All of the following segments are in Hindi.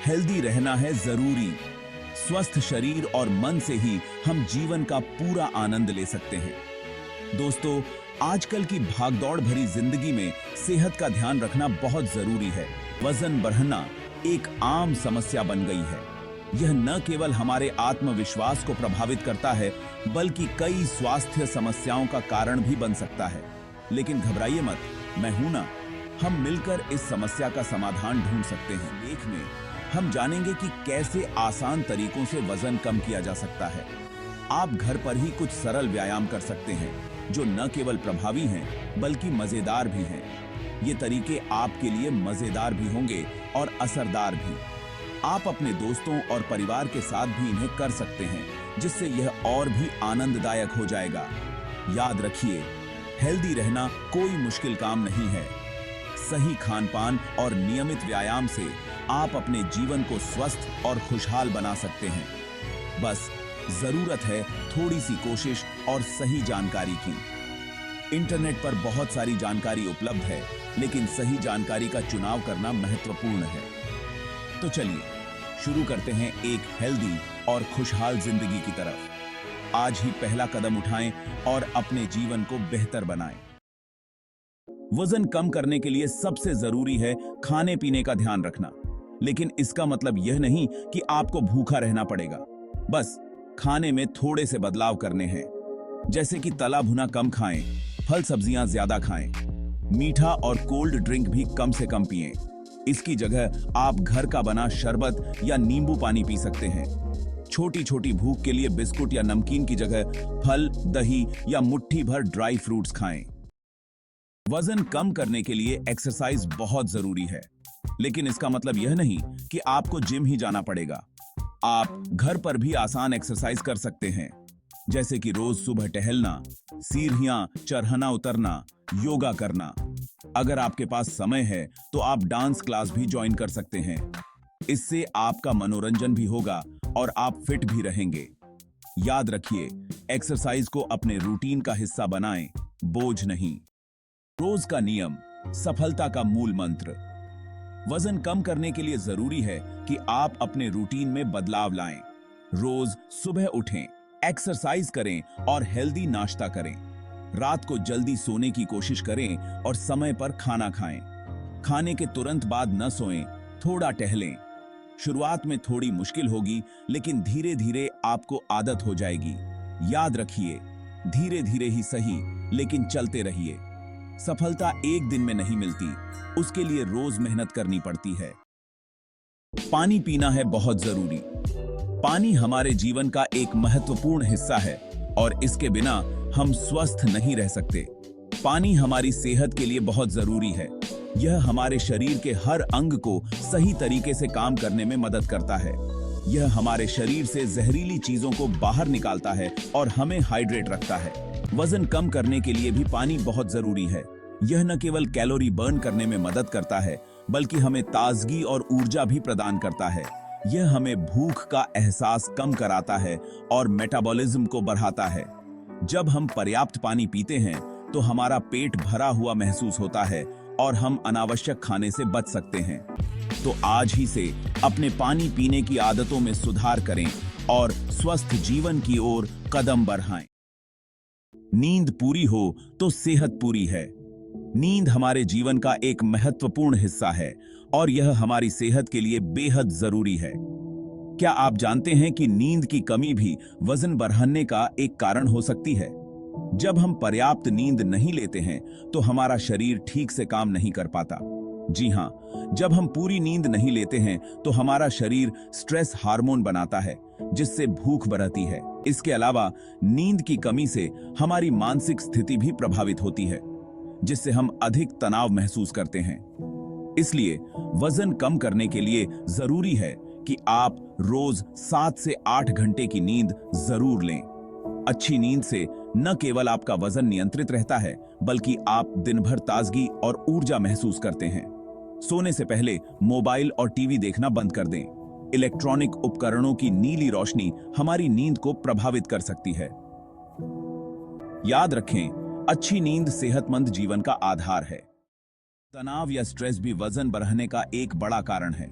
हेल्दी रहना है जरूरी। स्वस्थ शरीर और मन से ही हम जीवन का पूरा आनंद ले सकते हैं। दोस्तों, आजकल की भागदौड़ भरी जिंदगी में सेहत का ध्यान रखना बहुत जरूरी है। वजन बढ़ना एक आम समस्या बन गई है। यह न केवल हमारे आत्मविश्वास को प्रभावित करता है, बल्कि कई स्वास्थ्य समस्याओं का कारण भी बन सकता है। लेकिन घबराइए मत, मैं हूं ना। हम मिलकर इस समस्या का समाधान ढूंढ सकते हैं। लेख में हम जानेंगे कि कैसे आसान तरीकों से वजन कम किया जा सकता है। आप घर पर ही कुछ सरल व्यायाम कर सकते हैं, जो न केवल प्रभावी हैं, बल्कि मजेदार भी हैं। ये तरीके आपके लिए मजेदार भी होंगे और असरदार भी। आप अपने दोस्तों और परिवार के साथ भी इन्हें कर सकते हैं, जिससे यह और भी आनंददायक हो जाएगा। याद रखिए, हेल्दी रहना कोई मुश्किल काम नहीं है। सही खानपान और नियमित व्यायाम से आप अपने जीवन को स्वस्थ और खुशहाल बना सकते हैं। बस जरूरत है थोड़ी सी कोशिश और सही जानकारी की। इंटरनेट पर बहुत सारी जानकारी उपलब्ध है, लेकिन सही जानकारी का चुनाव करना महत्वपूर्ण है। तो चलिए शुरू करते हैं एक हेल्दी और खुशहाल जिंदगी की तरफ। आज ही पहला कदम उठाएं और अपने जीवन को बेहतर बनाएं। वजन कम करने के लिए सबसे जरूरी है खाने पीने का ध्यान रखना। लेकिन इसका मतलब यह नहीं कि आपको भूखा रहना पड़ेगा। बस खाने में थोड़े से बदलाव करने हैं, जैसे कि तला भुना कम खाएं, फल सब्जियां ज्यादा खाएं, मीठा और कोल्ड ड्रिंक भी कम से कम पिएं। इसकी जगह आप घर का बना शरबत या नींबू पानी पी सकते हैं। छोटी छोटी भूख के लिए बिस्कुट या नमकीन की जगह फल, दही या मुट्ठी भर ड्राई फ्रूट्स खाएं। वजन कम करने के लिए एक्सरसाइज बहुत जरूरी है, लेकिन इसका मतलब यह नहीं कि आपको जिम ही जाना पड़ेगा। आप घर पर भी आसान एक्सरसाइज कर सकते हैं, जैसे कि रोज सुबह टहलना, सीढ़ियां चढ़ना उतरना, योगा करना। अगर आपके पास समय है तो आप डांस क्लास भी ज्वाइन कर सकते हैं। इससे आपका मनोरंजन भी होगा और आप फिट भी रहेंगे। याद रखिए, एक्सरसाइज को अपने रूटीन का हिस्सा बनाएं, बोझ नहीं। रोज का नियम, सफलता का मूल मंत्र। वजन कम करने के लिए जरूरी है कि आप अपने रूटीन में बदलाव लाएं। रोज सुबह उठें, एक्सरसाइज करें और हेल्दी नाश्ता करें। रात को जल्दी सोने की कोशिश करें और समय पर खाना खाएं। खाने के तुरंत बाद न सोएं, थोड़ा टहलें। शुरुआत में थोड़ी मुश्किल होगी, लेकिन धीरे धीरे आपको आदत हो जाएगी। याद रखिए, धीरे धीरे ही सही, लेकिन चलते रहिए। सफलता एक दिन में नहीं मिलती, उसके लिए रोज मेहनत करनी पड़ती है। पानी पीना है बहुत जरूरी। पानी हमारे जीवन का एक महत्वपूर्ण हिस्सा है और इसके बिना हम स्वस्थ नहीं रह सकते। पानी हमारी सेहत के लिए बहुत जरूरी है। यह हमारे शरीर के हर अंग को सही तरीके से काम करने में मदद करता है। यह हमारे शरीर से जहरीली चीजों को बाहर निकालता है और हमें हाइड्रेट रखता है। वजन कम करने के लिए भी पानी बहुत जरूरी है। यह न केवल कैलोरी बर्न करने में मदद करता है, बल्कि हमें ताजगी और ऊर्जा भी प्रदान करता है। यह हमें भूख का एहसास कम कराता है और मेटाबॉलिज्म को बढ़ाता है। जब हम पर्याप्त पानी पीते हैं तो हमारा पेट भरा हुआ महसूस होता है और हम अनावश्यक खाने से बच सकते हैं। तो आज ही से अपने पानी पीने की आदतों में सुधार करें और स्वस्थ जीवन की ओर कदम बढ़ाएं। नींद पूरी हो तो सेहत पूरी है। नींद हमारे जीवन का एक महत्वपूर्ण हिस्सा है और यह हमारी सेहत के लिए बेहद जरूरी है। क्या आप जानते हैं कि नींद की कमी भी वजन बढ़ाने का एक कारण हो सकती है? जब हम पर्याप्त नींद नहीं लेते हैं तो हमारा शरीर ठीक से काम नहीं कर पाता। जी हाँ, जब हम पूरी नींद नहीं लेते हैं तो हमारा शरीर स्ट्रेस हार्मोन बनाता है, जिससे भूख बढ़ती है। इसके अलावा नींद की कमी से हमारी मानसिक स्थिति भी प्रभावित होती है, जिससे हम अधिक तनाव महसूस करते हैं। इसलिए वजन कम करने के लिए जरूरी है कि आप रोज 7 से 8 घंटे की नींद जरूर लें। अच्छी नींद से न केवल आपका वजन नियंत्रित रहता है, बल्कि आप दिन भर ताजगी और ऊर्जा महसूस करते हैं। सोने से पहले मोबाइल और टीवी देखना बंद कर दें। इलेक्ट्रॉनिक उपकरणों की नीली रोशनी हमारी नींद को प्रभावित कर सकती है। याद रखें, अच्छी नींद सेहतमंद जीवन का आधार है। तनाव या स्ट्रेस भी वजन बढ़ने का एक बड़ा कारण है।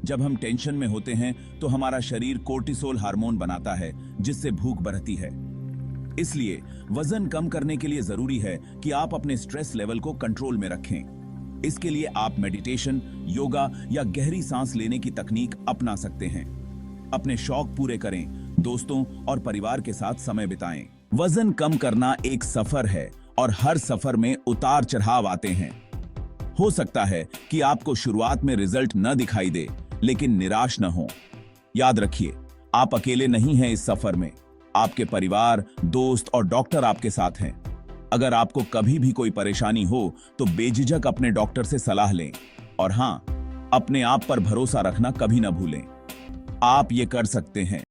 जब हम टेंशन में होते हैं तो हमारा शरीर कोर्टिसोल हार्मोन बनाता है, जिससे भूख बढ़ती है। इसलिए वजन कम करने के लिए जरूरी है कि आप अपने स्ट्रेस लेवल को कंट्रोल में रखें। इसके लिए आप मेडिटेशन, योगा या गहरी सांस लेने की तकनीक अपना सकते हैं। अपने शौक पूरे करें, दोस्तों और परिवार के साथ समय बिताएं। वजन कम करना एक सफर है और हर सफर में उतार चढ़ाव आते हैं। हो सकता है कि आपको शुरुआत में रिजल्ट न दिखाई दे, लेकिन निराश न हो। याद रखिए, आप अकेले नहीं हैं इस सफर में। आपके परिवार, दोस्त और डॉक्टर आपके साथ हैं। अगर आपको कभी भी कोई परेशानी हो तो बेझिझक अपने डॉक्टर से सलाह लें। और हां, अपने आप पर भरोसा रखना कभी न भूलें। आप ये कर सकते हैं।